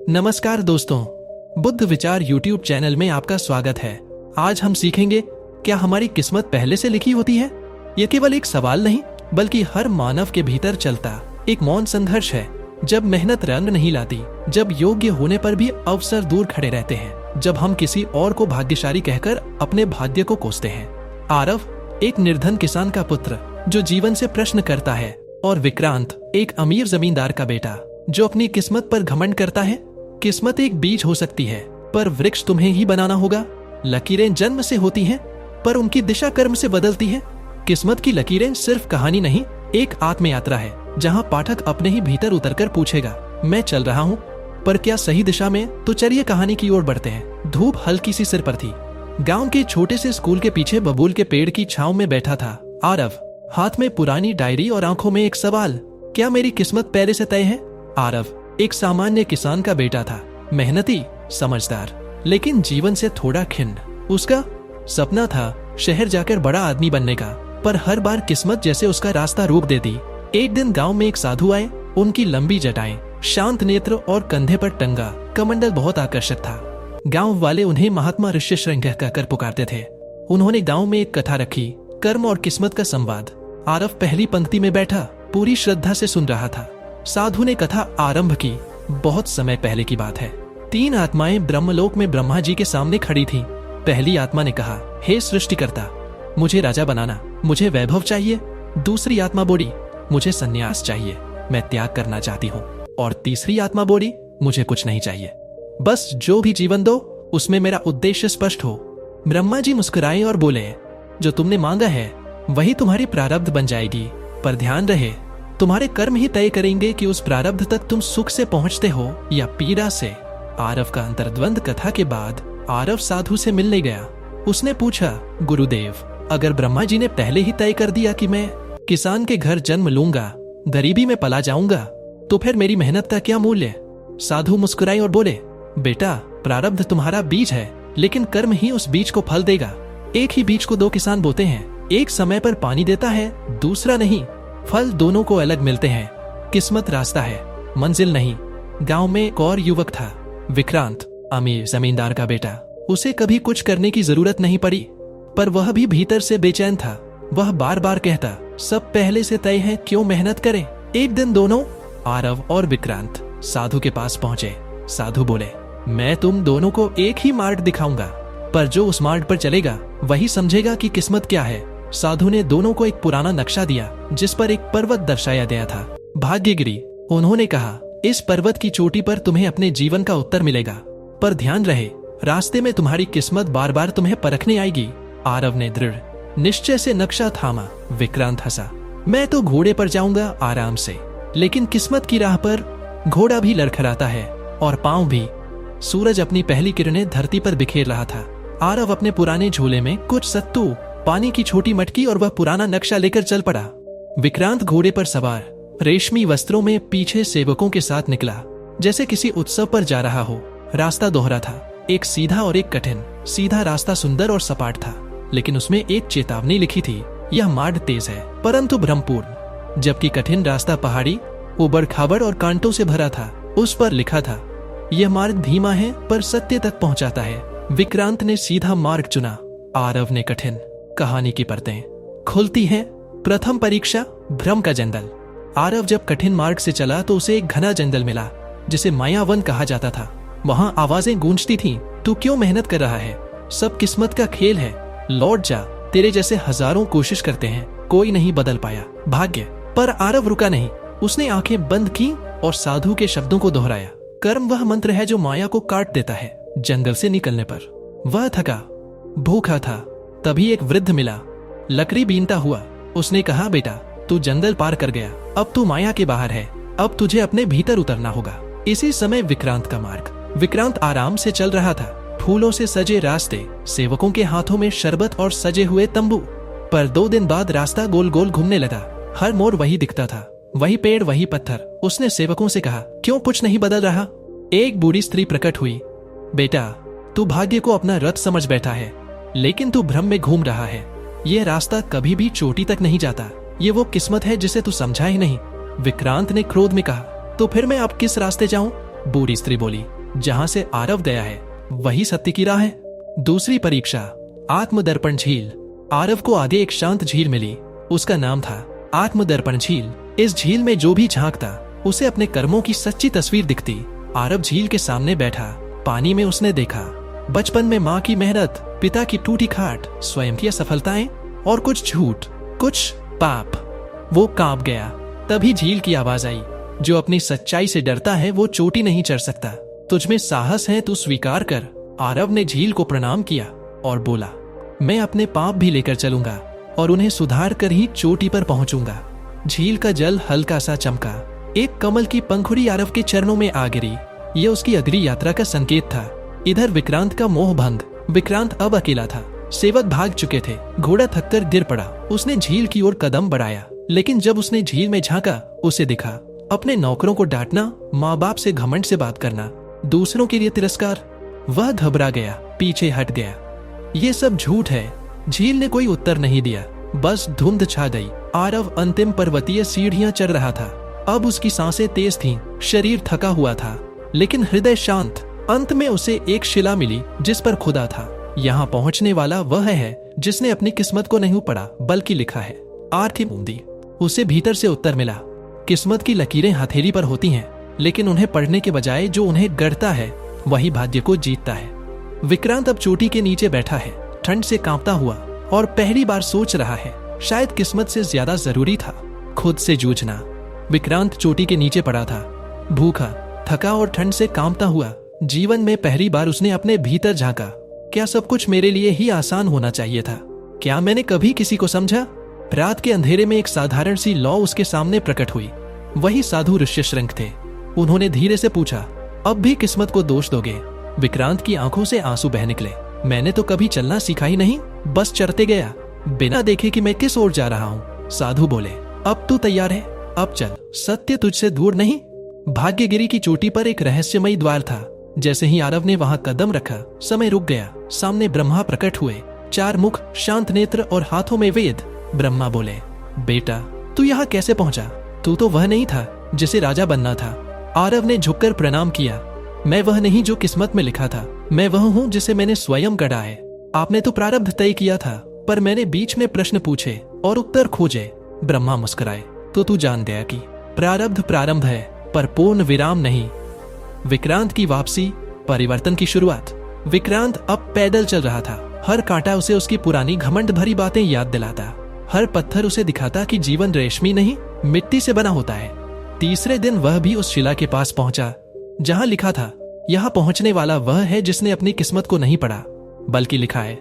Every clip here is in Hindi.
नमस्कार दोस्तों, बुद्ध विचार यूट्यूब चैनल में आपका स्वागत है। आज हम सीखेंगे, क्या हमारी किस्मत पहले से लिखी होती है? यह केवल एक सवाल नहीं, बल्कि हर मानव के भीतर चलता एक मौन संघर्ष है। जब मेहनत रंग नहीं लाती, जब योग्य होने पर भी अवसर दूर खड़े रहते हैं, जब हम किसी और को भाग्यशाली कहकर अपने भाग्य को कोसते हैं। आरव एक निर्धन किसान का पुत्र जो जीवन से प्रश्न करता है, और विक्रांत एक अमीर जमींदार का बेटा जो अपनी किस्मत पर घमंड करता है। किस्मत एक बीज हो सकती है, पर वृक्ष तुम्हें ही बनाना होगा। लकीरें जन्म से होती हैं, पर उनकी दिशा कर्म से बदलती है। किस्मत की लकीरें सिर्फ कहानी नहीं, एक आत्मयात्रा है जहां पाठक अपने ही भीतर उतरकर पूछेगा, मैं चल रहा हूं, पर क्या सही दिशा में? तो चलिए कहानी की ओर बढ़ते हैं। धूप हल्की सी सिर पर थी। गांव के छोटे से स्कूल के पीछे बबूल के पेड़ की छांव में बैठा था आरव, हाथ में पुरानी डायरी और आंखों में एक सवाल, क्या मेरी किस्मत पहले से तय है? आरव एक सामान्य किसान का बेटा था, मेहनती, समझदार, लेकिन जीवन से थोड़ा खिन्न। उसका सपना था शहर जाकर बड़ा आदमी बनने का, पर हर बार किस्मत जैसे उसका रास्ता रोक देती। एक दिन गांव में एक साधु आए। उनकी लंबी जटाएं, शांत नेत्र और कंधे पर टंगा कमंडल बहुत आकर्षक था। गांव वाले उन्हें महात्मा ऋष्यशृंग कहकर पुकारते थे। उन्होंने गांव में एक कथा रखी, कर्म और किस्मत का संवाद। आरव पहली पंक्ति में बैठा पूरी श्रद्धा से सुन रहा था। साधु ने कथा आरंभ की। बहुत समय पहले की बात है। 3 आत्माएं ब्रह्मलोक में ब्रह्मा जी के सामने खड़ी थीं। पहली आत्मा ने कहा, हे सृष्टिकर्ता, मुझे राजा बनाना, मुझे वैभव चाहिए। दूसरी आत्मा बोली, मुझे सन्यास चाहिए, मैं त्याग करना चाहती हूँ। और तीसरी आत्मा बोली, मुझे कुछ नहीं चाहिए, बस जो भी जीवन दो उसमें मेरा उद्देश्य स्पष्ट हो। ब्रह्मा जी मुस्कुराए और बोले, जो तुमने मांगा है वही तुम्हारी प्रारब्ध बन जाएगी, पर ध्यान रहे तुम्हारे कर्म ही तय करेंगे कि उस प्रारब्ध तक तुम सुख से पहुंचते हो या पीड़ा से। आरव का अंतर्द्वंद कथा के बाद आरव साधु से मिलने गया। उसने पूछा, गुरुदेव, अगर ब्रह्मा जी ने पहले ही तय कर दिया कि मैं किसान के घर जन्म लूंगा, गरीबी में पला जाऊंगा, तो फिर मेरी मेहनत का क्या मूल्य? साधु मुस्कुराए और बोले, बेटा, प्रारब्ध तुम्हारा बीज है, लेकिन कर्म ही उस बीज को फल देगा। एक ही बीज को 2 किसान बोते हैं, एक समय पर पानी देता है, दूसरा नहीं। फल दोनों को अलग मिलते हैं। किस्मत रास्ता है, मंजिल नहीं। गांव में एक और युवक था, विक्रांत, अमीर जमींदार का बेटा। उसे कभी कुछ करने की जरूरत नहीं पड़ी, पर वह भी भीतर से बेचैन था। वह बार बार कहता, सब पहले से तय है, क्यों मेहनत करें? एक दिन दोनों, आरव और विक्रांत, साधु के पास पहुंचे। साधु बोले, मैं तुम दोनों को एक ही मार्ग दिखाऊंगा, पर जो उस मार्ग पर चलेगा वही समझेगा कि किस्मत क्या है। साधु ने दोनों को एक पुराना नक्शा दिया जिस पर एक पर्वत दर्शाया गया था, भाग्यगिरी। उन्होंने कहा, इस पर्वत की चोटी पर तुम्हें अपने जीवन का उत्तर मिलेगा, पर ध्यान रहे रास्ते में तुम्हारी किस्मत बार बार तुम्हें परखने आएगी। आरव ने दृढ़ निश्चय से नक्शा थामा। विक्रांत हंसा, मैं तो घोड़े पर जाऊंगा आराम से, लेकिन किस्मत की राह पर घोड़ा भी लड़खड़ाता है और पांव भी। सूरज अपनी पहली किरणें धरती पर बिखेर रहा था। आरव अपने पुराने झोले में कुछ सत्तू, पानी की छोटी मटकी और वह पुराना नक्शा लेकर चल पड़ा। विक्रांत घोड़े पर सवार, रेशमी वस्त्रों में, पीछे सेवकों के साथ निकला, जैसे किसी उत्सव पर जा रहा हो। रास्ता दोहरा था, एक सीधा और एक कठिन। सीधा रास्ता सुंदर और सपाट था, लेकिन उसमें एक चेतावनी लिखी थी, यह मार्ग तेज है परंतु भ्रमपूर्ण। जबकि कठिन रास्ता पहाड़ी, उबड़ खाबड़ और कांटों से भरा था। उस पर लिखा था, यह मार्ग धीमा है पर सत्य तक पहुंचाता है। विक्रांत ने सीधा मार्ग चुना, आरव ने कठिन। कहानी की परतें खुलती हैं। प्रथम परीक्षा, भ्रम का जंगल। आरव जब कठिन मार्ग से चला तो उसे एक घना जंगल मिला जिसे मायावन कहा जाता था। वहां आवाजें गूंजती थीं, तू क्यों मेहनत कर रहा है? सब किस्मत का खेल है, लौट जा। तेरे जैसे हजारों कोशिश करते हैं, कोई नहीं बदल पाया भाग्य। पर आरव रुका नहीं। उसने आंखें बंद की और साधु के शब्दों को दोहराया, कर्म वह मंत्र है जो माया को काट देता है। जंगल से निकलने पर वह थका, भूखा था। तभी एक वृद्ध मिला, लकड़ी बीनता हुआ। उसने कहा, बेटा, तू जंगल पार कर गया, अब तू माया के बाहर है, अब तुझे अपने भीतर उतरना होगा। इसी समय विक्रांत का मार्ग। विक्रांत आराम से चल रहा था, फूलों से सजे रास्ते, सेवकों के हाथों में शरबत और सजे हुए तंबू। पर 2 दिन बाद रास्ता गोल गोल घूमने लगा। हर मोड़ वही दिखता था, वही पेड़, वही पत्थर। उसने सेवकों से कहा, क्यों कुछ नहीं बदल रहा? एक बूढ़ी स्त्री प्रकट हुई, बेटा, तू भाग्य को अपना रथ समझ बैठा है, लेकिन तू भ्रम में घूम रहा है। यह रास्ता कभी भी चोटी तक नहीं जाता, ये वो किस्मत है जिसे तू समझा ही नहीं। विक्रांत ने क्रोध में कहा, तो फिर मैं अब किस रास्ते जाऊं? बूढ़ी स्त्री बोली। जहां से आरव गया है वही सत्य की राह है। दूसरी परीक्षा, आत्मदर्पण झील। आरव को आगे एक शांत झील मिली। उसका नाम था आत्मदर्पण झील। इस झील में जो भी झांकता उसे अपने कर्मों की सच्ची तस्वीर दिखती। आरव झील के सामने बैठा। पानी में उसने देखा बचपन में माँ की मेहनत, पिता की टूटी खाट, स्वयं की असफलताएं और कुछ झूठ, कुछ पाप। वो कांप गया। तभी झील की आवाज आई, जो अपनी सच्चाई से डरता है वो चोटी नहीं चढ़ सकता। तुझमें साहस है तू स्वीकार कर। आरव ने झील को प्रणाम किया और बोला, मैं अपने पाप भी लेकर चलूंगा और उन्हें सुधार कर ही चोटी पर पहुंचूंगा। झील का जल हल्का सा चमका। एक कमल की पंखुड़ी आरव के चरणों में आ गिरी। यह उसकी अगली यात्रा का संकेत था। इधर विक्रांत का मोह भंग। विक्रांत अब अकेला था। सेवक भाग चुके थे। घोड़ा थककर गिर पड़ा। उसने झील की ओर कदम बढ़ाया, लेकिन जब उसने झील में झांका उसे दिखा अपने नौकरों को डांटना, माँ बाप से घमंड से बात करना, दूसरों के लिए तिरस्कार। वह घबरा गया, पीछे हट गया। ये सब झूठ है। झील ने कोई उत्तर नहीं दिया, बस धुंध छा गई। आरव अंतिम पर्वतीय सीढ़ियां चढ़ रहा था। अब उसकी सांसें तेज थीं, शरीर थका हुआ था, लेकिन हृदय शांत। अंत में उसे एक शिला मिली जिस पर खुदा था, यहाँ पहुंचने वाला वह है जिसने अपनी किस्मत को नहीं पढ़ा बल्कि लिखा है। आरती बूंदी। उसे भीतर से उत्तर मिला, किस्मत की लकीरें हथेली पर होती हैं, लेकिन उन्हें पढ़ने के बजाय जो उन्हें गढ़ता है वही भाग्य को जीतता है। विक्रांत अब चोटी के नीचे बैठा है, ठंड से कांपता हुआ, और पहली बार सोच रहा है शायद किस्मत से ज्यादा जरूरी था खुद से जूझना। विक्रांत चोटी के नीचे पड़ा था, भूखा, थका और ठंड से कांपता हुआ। जीवन में पहली बार उसने अपने भीतर झांका। क्या सब कुछ मेरे लिए ही आसान होना चाहिए था? क्या मैंने कभी किसी को समझा? रात के अंधेरे में एक साधारण सी लौ उसके सामने प्रकट हुई। वही साधु ऋष्यशृंग थे। उन्होंने धीरे से पूछा, अब भी किस्मत को दोष दोगे? विक्रांत की आंखों से आंसू बह निकले। मैंने तो कभी चलना सीखा ही नहीं, बस चढ़ते गया, बिना देखे कि मैं किस ओर जा रहा हूँ। साधु बोले, अब तू तैयार है? अब चल, सत्य तुझसे दूर नहीं। भाग्यगिरी की चोटी पर एक रहस्यमयी द्वार था। जैसे ही आरव ने वहां कदम रखा, समय रुक गया। सामने ब्रह्मा प्रकट हुए, 4 मुख, शांत नेत्र और हाथों में वेद। ब्रह्मा बोले, बेटा तू यहाँ कैसे पहुंचा? तू तो वह नहीं था जिसे राजा बनना था। आरव ने झुककर प्रणाम किया, मैं वह नहीं जो किस्मत में लिखा था, मैं वह हूँ जिसे मैंने स्वयं गढ़ा है। आपने तो प्रारब्ध तय किया था, पर मैंने बीच में प्रश्न पूछे और उत्तर खोजे। ब्रह्मा मुस्कुराए, तो तू जान गया कि प्रारब्ध प्रारंभ है पर पूर्ण विराम नहीं। विक्रांत की वापसी, परिवर्तन की शुरुआत। विक्रांत अब पैदल चल रहा था। हर कांटा उसे उसकी पुरानी घमंड भरी बातें याद दिलाता। हर पत्थर उसे दिखाता कि जीवन रेशमी नहीं, मिट्टी से बना होता है। तीसरे दिन वह भी उस शिला के पास पहुंचा जहां लिखा था, यहाँ पहुंचने वाला वह है जिसने अपनी किस्मत को नहीं पढ़ा बल्कि लिखा है।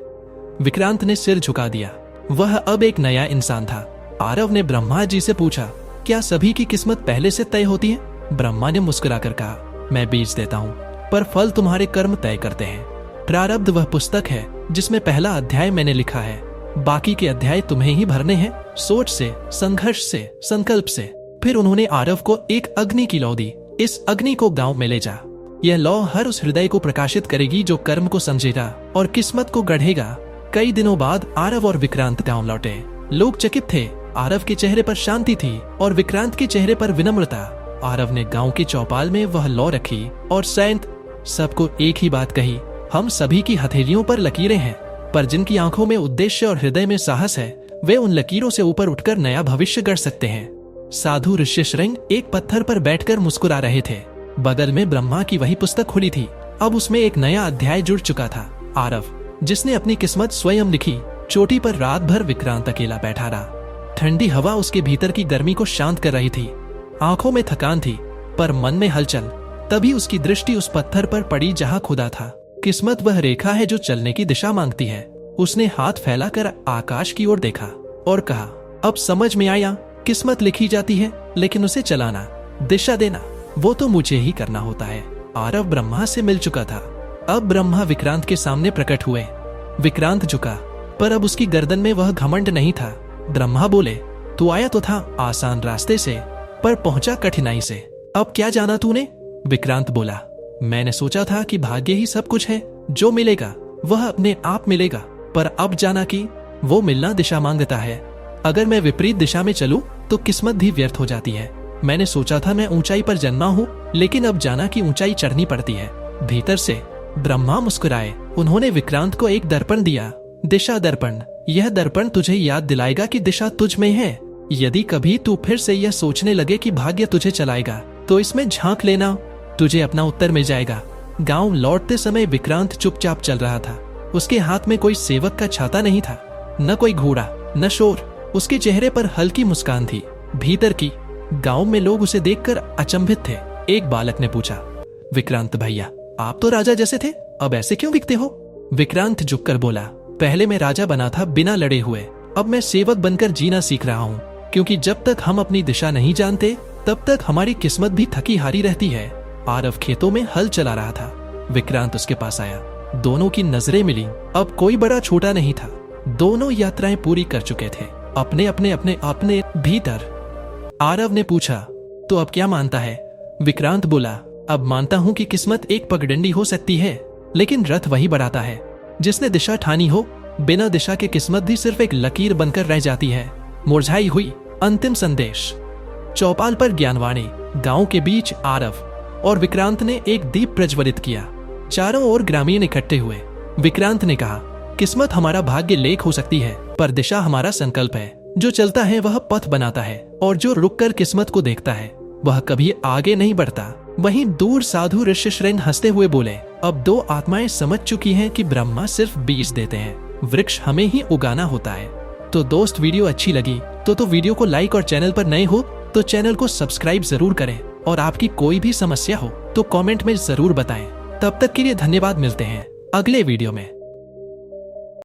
विक्रांत ने सिर झुका दिया। वह अब एक नया इंसान था। आरव ने ब्रह्मा जी से पूछा, क्या सभी की किस्मत पहले से तय होती है? ब्रह्मा ने मुस्कुराकर कहा, मैं बीज देता हूँ, पर फल तुम्हारे कर्म तय करते हैं। प्रारब्ध वह पुस्तक है जिसमें पहला अध्याय मैंने लिखा है, बाकी के अध्याय तुम्हें ही भरने हैं, सोच से, संघर्ष से, संकल्प से। फिर उन्होंने आरव को एक अग्नि की लौ दी, इस अग्नि को गांव में ले जा। यह लौ हर उस हृदय को प्रकाशित करेगी जो कर्म को समझेगा और किस्मत को गढ़ेगा। कई दिनों बाद आरव और विक्रांत गांव लौटे। लोग चकित थे। आरव के चेहरे पर शांति थी और विक्रांत के चेहरे पर विनम्रता। आरव ने गांव के चौपाल में वह लौ रखी और सैंत सबको एक ही बात कही, हम सभी की हथेलियों पर लकीरें हैं, पर जिनकी आंखों में उद्देश्य और हृदय में साहस है वे उन लकीरों से ऊपर उठकर नया भविष्य गढ़ सकते हैं। साधु ऋष्यशृंग एक पत्थर पर बैठकर मुस्कुरा रहे थे। बगल में ब्रह्मा की वही पुस्तक खुली थी। अब उसमें एक नया अध्याय जुड़ चुका था। आरव, जिसने अपनी किस्मत स्वयं लिखी। चोटी पर रात भर विक्रांत अकेला बैठा रहा। ठंडी हवा उसके भीतर की गर्मी को शांत कर रही थी। आंखों में थकान थी पर मन में हलचल। तभी उसकी दृष्टि उस पत्थर पर पड़ी जहां खुदा था। किस्मत वह रेखा है जो चलने की दिशा मांगती है। उसने हाथ फैलाकर आकाश की ओर देखा और कहा, अब समझ में आया, किस्मत लिखी जाती है लेकिन उसे चलाना, दिशा देना, वो तो मुझे ही करना होता है। आरव ब्रह्मा से मिल चुका था। अब ब्रह्मा विक्रांत के सामने प्रकट हुए। विक्रांत झुका, पर अब उसकी गर्दन में वह घमंड नहीं था। ब्रह्मा बोले, तू आया तो था आसान रास्ते से, पर पहुंचा कठिनाई से। अब क्या जाना तूने? विक्रांत बोला, मैंने सोचा था कि भाग्य ही सब कुछ है, जो मिलेगा वह अपने आप मिलेगा, पर अब जाना कि वो मिलना दिशा मांगता है। अगर मैं विपरीत दिशा में चलूं तो किस्मत भी व्यर्थ हो जाती है। मैंने सोचा था मैं ऊंचाई पर जन्मा हूं, लेकिन अब जाना की ऊंचाई चढ़नी पड़ती है। भीतर से ब्रह्मा मुस्कुराए। उन्होंने विक्रांत को एक दर्पण दिया, दिशा दर्पण। यह दर्पण तुझे याद दिलाएगा कि दिशा तुझ में है। यदि कभी तू फिर से यह सोचने लगे कि भाग्य तुझे चलाएगा, तो इसमें झांक लेना, तुझे अपना उत्तर मिल जाएगा। गांव लौटते समय विक्रांत चुपचाप चल रहा था। उसके हाथ में कोई सेवक का छाता नहीं था, न कोई घोड़ा, न शोर। उसके चेहरे पर हल्की मुस्कान थी, भीतर की। गांव में लोग उसे देखकर अचंभित थे। एक बालक ने पूछा, विक्रांत भैया, आप तो राजा जैसे थे, अब ऐसे क्यों दिखते हो? विक्रांत झुककर बोला, पहले मैं राजा बना था बिना लड़े हुए, अब मैं सेवक बनकर जीना सीख रहा हूँ। क्योंकि जब तक हम अपनी दिशा नहीं जानते, तब तक हमारी किस्मत भी थकी हारी रहती है। आरव खेतों में हल चला रहा था। विक्रांत उसके पास आया। दोनों की नजरें मिली। अब कोई बड़ा छोटा नहीं था। दोनों यात्राएं पूरी कर चुके थे, अपने अपने भीतर। आरव ने पूछा, तो अब क्या मानता है? विक्रांत बोला, अब मानता हूं कि किस्मत एक पगडंडी हो सकती है, लेकिन रथ वही बढ़ाता है जिसने दिशा ठानी हो। बिना दिशा के किस्मत भी सिर्फ एक लकीर बनकर रह जाती है, मुरझाई हुई। अंतिम संदेश। चौपाल पर ज्ञानवाणी। गांव के बीच आरव और विक्रांत ने एक दीप प्रज्वलित किया। चारों ओर ग्रामीण इकट्ठे हुए। विक्रांत ने कहा, किस्मत हमारा भाग्य लेख हो सकती है, पर दिशा हमारा संकल्प है। जो चलता है वह पथ बनाता है, और जो रुककर किस्मत को देखता है वह कभी आगे नहीं बढ़ता। वहीं दूर साधु ऋषि श्रेण हंसते हुए बोले, अब दो आत्माएं समझ चुकी हैं कि ब्रह्मा सिर्फ बीज देते हैं, वृक्ष हमें ही उगाना होता है। तो दोस्त, वीडियो अच्छी लगी तो वीडियो को लाइक, और चैनल पर नए हो तो चैनल को सब्सक्राइब जरूर करें। और आपकी कोई भी समस्या हो तो कमेंट में जरूर बताएं। तब तक के लिए धन्यवाद। मिलते हैं अगले वीडियो में।